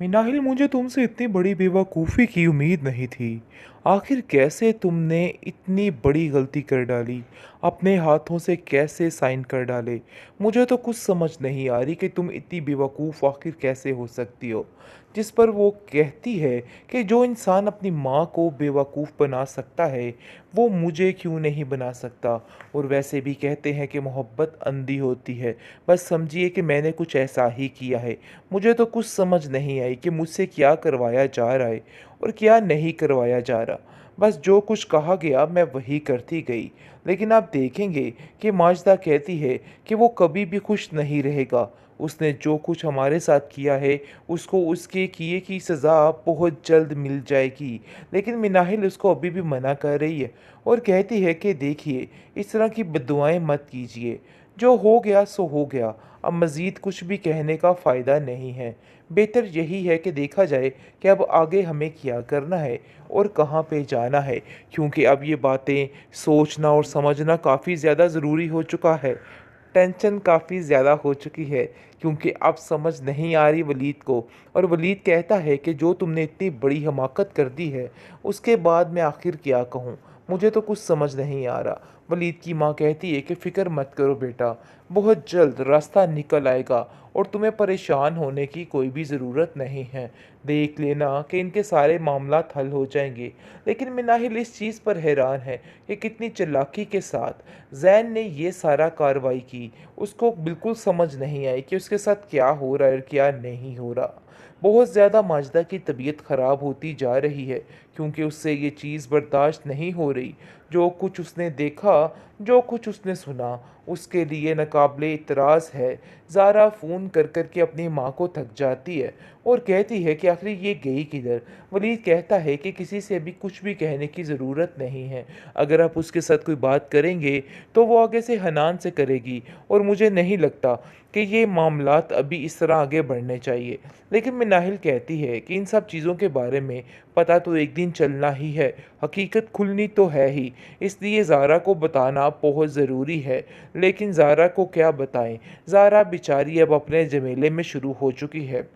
मिनाहिल, मुझे तुमसे इतनी बड़ी बेवकूफ़ी की उम्मीद नहीं थी। आखिर कैसे तुमने इतनी बड़ी गलती कर डाली? अपने हाथों से कैसे साइन कर डाले? मुझे तो कुछ समझ नहीं आ रही कि तुम इतनी बेवकूफ़ आखिर कैसे हो सकती हो? जिस पर वो कहती है कि जो इंसान अपनी माँ को बेवकूफ़ बना सकता है, वो मुझे क्यों नहीं बना सकता? और वैसे भी कहते हैं कि मोहब्बत अंधी होती है। बस समझिए कि मैंने कुछ ऐसा ही किया है। मुझे तो कुछ समझ नहीं आई कि मुझसे क्या करवाया जा रहा है और क्या नहीं करवाया जा रहा। बस जो कुछ कहा गया मैं वही करती गई। लेकिन आप देखेंगे कि माजदा कहती है कि वो कभी भी खुश नहीं रहेगा। उसने जो कुछ हमारे साथ किया है, उसको उसके किए की सज़ा बहुत जल्द मिल जाएगी। लेकिन मिनाहिल उसको अभी भी मना कर रही है और कहती है कि देखिए, इस तरह की बद्दुआएं मत कीजिए। जो हो गया सो हो गया। अब मज़ीद कुछ भी कहने का फ़ायदा नहीं है। बेहतर यही है कि देखा जाए कि अब आगे हमें क्या करना है और कहाँ पे जाना है, क्योंकि अब ये बातें सोचना और समझना काफ़ी ज़्यादा ज़रूरी हो चुका है। टेंशन काफ़ी ज़्यादा हो चुकी है, क्योंकि अब समझ नहीं आ रही वलीद को। और वलीद कहता है कि जो तुमने इतनी बड़ी हमाकत कर दी है, उसके बाद मैं आखिर क्या कहूँ? मुझे तो कुछ समझ नहीं आ रहा। वलीद की माँ कहती है कि फ़िक्र मत करो बेटा, बहुत जल्द रास्ता निकल आएगा और तुम्हें परेशान होने की कोई भी ज़रूरत नहीं है। देख लेना कि इनके सारे मामलात हल हो जाएंगे। लेकिन मिनाहिल इस चीज़ पर हैरान है कि कितनी चालाकी के साथ जैन ने ये सारा कार्रवाई की। उसको बिल्कुल समझ नहीं आई कि उसके साथ क्या हो रहा है और क्या नहीं हो रहा। बहुत ज़्यादा माजदा की तबीयत ख़राब होती जा रही है, क्योंकि उससे ये चीज़ बर्दाश्त नहीं हो रही। जो कुछ उसने देखा, जो कुछ उसने सुना, उसके लिए नाकाबिले इतराज़ है। ज़ारा फ़ोन कर कर के अपनी माँ को थक जाती है और कहती है कि आखिर ये गई किधर। वलीद कहता है कि किसी से भी कुछ भी कहने की ज़रूरत नहीं है। अगर आप उसके साथ कोई बात करेंगे तो वो आगे से हनान से करेगी, और मुझे नहीं लगता कि ये मामलात अभी इस तरह आगे बढ़ने चाहिए। लेकिन मिनाहिल कहती है कि इन सब चीज़ों के बारे में पता तो एक दिन चलना ही है, हकीकत खुलनी तो है ही, इसलिए ज़ारा को बताना बहुत ज़रूरी है। लेकिन ज़ारा को क्या बताएं? ज़ारा बेचारी अब अपने झमेले में शुरू हो चुकी है।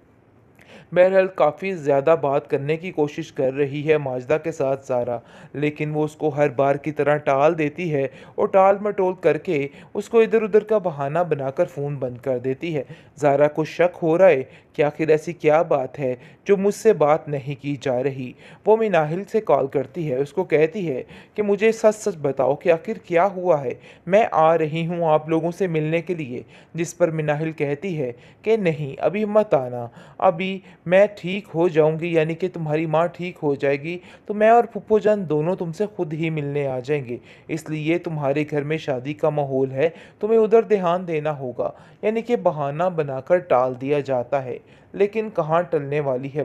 बहरहाल काफ़ी ज़्यादा बात करने की कोशिश कर रही है माजदा के साथ ज़ारा, लेकिन वो उसको हर बार की तरह टाल देती है और टाल मटोल करके उसको इधर उधर का बहाना बनाकर फ़ोन बंद कर देती है। ज़ारा को शक हो रहा है कि आखिर ऐसी क्या बात है जो मुझसे बात नहीं की जा रही। वो मिनाहिल से कॉल करती है, उसको कहती है कि मुझे सच सच बताओ कि आखिर क्या हुआ है, मैं आ रही हूँ आप लोगों से मिलने के लिए। जिस पर मिनाहिल कहती है कि नहीं, अभी मत आना, अभी मैं ठीक हो जाऊंगी, यानी कि तुम्हारी माँ ठीक हो जाएगी तो मैं और फूफो जान दोनों तुमसे खुद ही मिलने आ जाएंगे। इसलिए तुम्हारे घर में शादी का माहौल है, तुम्हें उधर ध्यान देना होगा। यानी कि बहाना बनाकर टाल दिया जाता है। लेकिन कहाँ टलने वाली है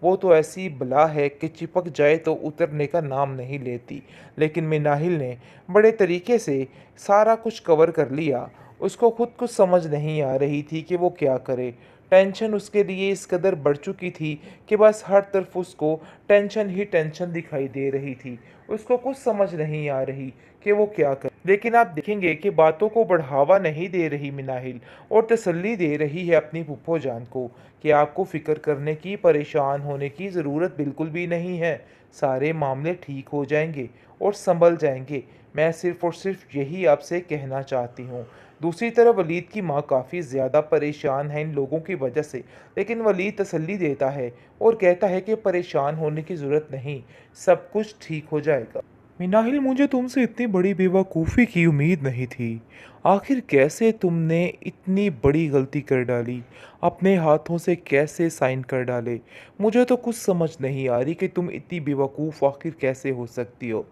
वो तो ऐसी बला है कि चिपक जाए तो उतरने का नाम नहीं लेती। लेकिन मिनाहिल ने बड़े तरीके से सारा कुछ कवर कर लिया। उसको खुद कुछ समझ नहीं आ रही थी कि वो क्या करे। टेंशन उसके लिए इस कदर बढ़ चुकी थी कि बस हर तरफ उसको टेंशन ही टेंशन दिखाई दे रही थी। उसको कुछ समझ नहीं आ रही कि वो क्या करे। लेकिन आप देखेंगे कि बातों को बढ़ावा नहीं दे रही मिनाहिल, और तसल्ली दे रही है अपनी फूफो जान को कि आपको फ़िक्र करने की, परेशान होने की ज़रूरत बिल्कुल भी नहीं है। सारे मामले ठीक हो जाएंगे और संभल जाएंगे। मैं सिर्फ़ और सिर्फ यही आपसे कहना चाहती हूँ। दूसरी तरफ वलीद की माँ काफ़ी ज़्यादा परेशान है इन लोगों की वजह से। लेकिन वलीद तसल्ली देता है और कहता है कि परेशान होने की ज़रूरत नहीं, सब कुछ ठीक हो जाएगा। मिनाहिल, मुझे तुमसे इतनी बड़ी बेवकूफ़ी की उम्मीद नहीं थी। आखिर कैसे तुमने इतनी बड़ी गलती कर डाली? अपने हाथों से कैसे साइन कर डाले? मुझे तो कुछ समझ नहीं आ रही कि तुम इतनी बेवकूफ़ आखिर कैसे हो सकती हो?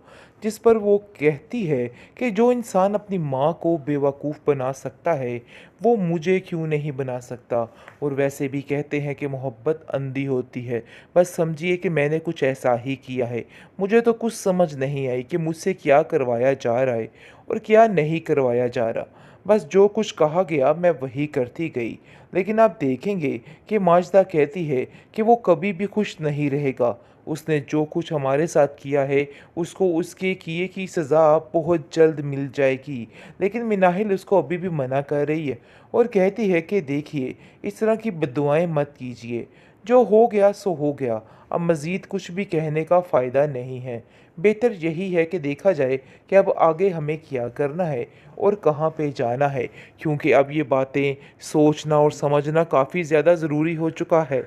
जिस पर वो कहती है कि जो इंसान अपनी माँ को बेवकूफ़ बना सकता है, वो मुझे क्यों नहीं बना सकता? और वैसे भी कहते हैं कि मोहब्बत अंधी होती है। बस समझिए कि मैंने कुछ ऐसा ही किया है। मुझे तो कुछ समझ नहीं आई कि मुझसे क्या करवाया जा रहा है और क्या नहीं करवाया जा रहा। बस जो कुछ कहा गया मैं वही करती गई। लेकिन आप देखेंगे कि माजदा कहती है कि वो कभी भी खुश नहीं रहेगा। उसने जो कुछ हमारे साथ किया है, उसको उसके किए की सज़ा बहुत जल्द मिल जाएगी। लेकिन मिनाहिल उसको अभी भी मना कर रही है और कहती है कि देखिए, इस तरह की बद्दुआएं मत कीजिए। जो हो गया सो हो गया, अब मज़ीद कुछ भी कहने का फ़ायदा नहीं है। बेहतर यही है कि देखा जाए कि अब आगे हमें क्या करना है और कहाँ पे जाना है, क्योंकि अब ये बातें सोचना और समझना काफ़ी ज़्यादा ज़रूरी हो चुका है।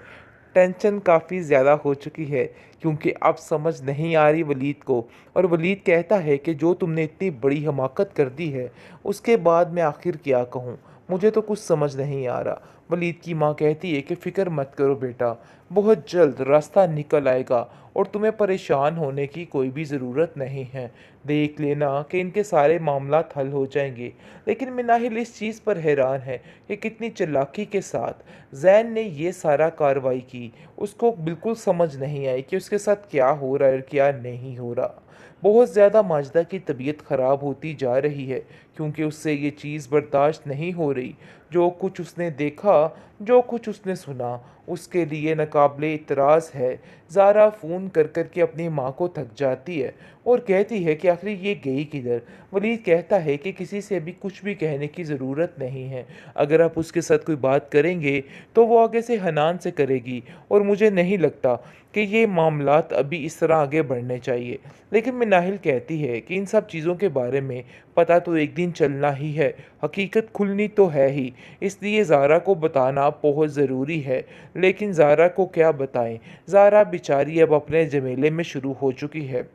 टेंशन काफ़ी ज़्यादा हो चुकी है, क्योंकि अब समझ नहीं आ रही वलीद को, और वलीद कहता है कि जो तुमने इतनी बड़ी हमाकत कर दी है, उसके बाद मैं आखिर क्या कहूँ? मुझे तो कुछ समझ नहीं आ रहा। वलीद की माँ कहती है कि फ़िक्र मत करो बेटा, बहुत जल्द रास्ता निकल आएगा और तुम्हें परेशान होने की कोई भी ज़रूरत नहीं है। देख लेना कि इनके सारे मामलात हल हो जाएंगे। लेकिन मिनाहिल इस चीज़ पर हैरान है कि कितनी चालाकी के साथ ज़ैन ने ये सारा कार्रवाई की। उसको बिल्कुल समझ नहीं आई कि उसके साथ क्या हो रहा है और क्या नहीं हो रहा। बहुत ज़्यादा माजिदा की तबीयत ख़राब होती जा रही है, क्योंकि उससे ये चीज़ बर्दाश्त नहीं हो रही। जो कुछ उसने देखा, जो कुछ उसने सुना, उसके लिए नाकाबिले इतराज़ है। ज़ारा फ़ोन कर कर के अपनी माँ को थक जाती है और कहती है कि आखिर ये गई किधर। वलीद कहता है कि किसी से भी कुछ भी कहने की ज़रूरत नहीं है। अगर आप उसके साथ कोई बात करेंगे तो वो आगे से हनान से करेगी, और मुझे नहीं लगता कि ये मामलात अभी इस तरह आगे बढ़ने चाहिए। लेकिन मिनाहिल कहती है कि इन सब चीज़ों के बारे में पता तो एक दिन चलना ही है, हकीकत खुलनी तो है ही, इसलिए ज़ारा को बताना बहुत ज़रूरी है। लेकिन ज़ारा को क्या बताएं? ज़ारा बेचारी अब अपने झमेले में शुरू हो चुकी है।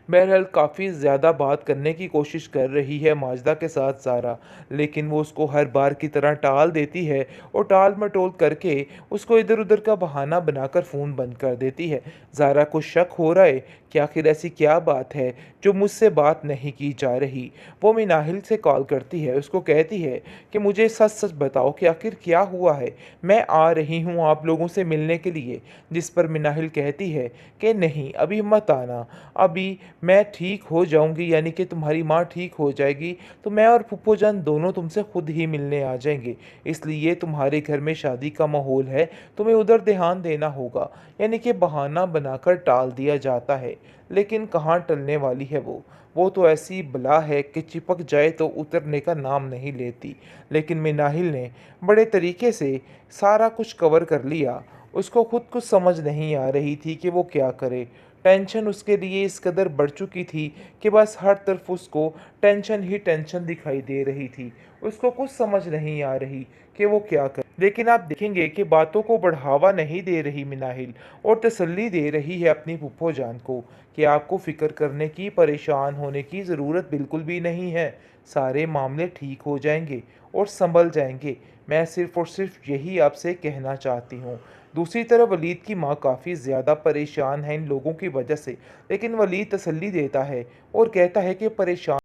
बहरहाल काफ़ी ज़्यादा बात करने की कोशिश कर रही है माजिदा के साथ ज़ारा, लेकिन वो उसको हर बार की तरह टाल देती है और टाल-मटोल करके उसको इधर-उधर का बहाना बनाकर फ़ोन बंद कर देती है। ज़ारा को शक हो रहा है कि आखिर ऐसी क्या बात है जो मुझसे बात नहीं की जा रही। वो मिनाहिल से कॉल करती है, उसको कहती है कि मुझे सच-सच बताओ कि आखिर क्या हुआ है? मैं आ रही हूँ आप लोगों से मिलने के लिए। जिस पर मिनाहिल कहती है कि नहीं, अभी मत आना, अभी मैं ठीक हो जाऊँगी, यानी कि तुम्हारी माँ ठीक हो जाएगी, तो मैं और फूफो जान दोनों तुमसे खुद ही मिलने आ जाएँगे। इसलिए तुम्हारे घर में शादी का माहौल है, तुम्हें उधर ध्यान देना होगा। यानी कि बहाना बनाकर टाल दिया जाता है, लेकिन कहाँ टलने वाली है वो। वो तो ऐसी बला है कि चिपक जाए तो उतरने का नाम नहीं लेती। लेकिन मिनाहिल ने बड़े तरीके से सारा कुछ कवर कर लिया। उसको खुद कुछ समझ नहीं आ रही थी कि वो क्या करे। टेंशन उसके लिए इस कदर बढ़ चुकी थी कि बस हर तरफ उसको टेंशन ही टेंशन दिखाई दे रही थी। उसको कुछ समझ नहीं आ रही कि वो क्या करे। लेकिन आप देखेंगे कि बातों को बढ़ावा नहीं दे रही मिनाहिल, और तसल्ली दे रही है अपनी फूफो जान को कि आपको फ़िक्र करने की, परेशान होने की ज़रूरत बिल्कुल भी नहीं है। सारे मामले ठीक हो जाएंगे और संभल जाएंगे। मैं सिर्फ़ और सिर्फ़ यही आपसे कहना चाहती हूँ। दूसरी तरफ वलीद की माँ काफ़ी ज़्यादा परेशान है इन लोगों की वजह से, लेकिन वलीद तसल्ली देता है और कहता है कि परेशान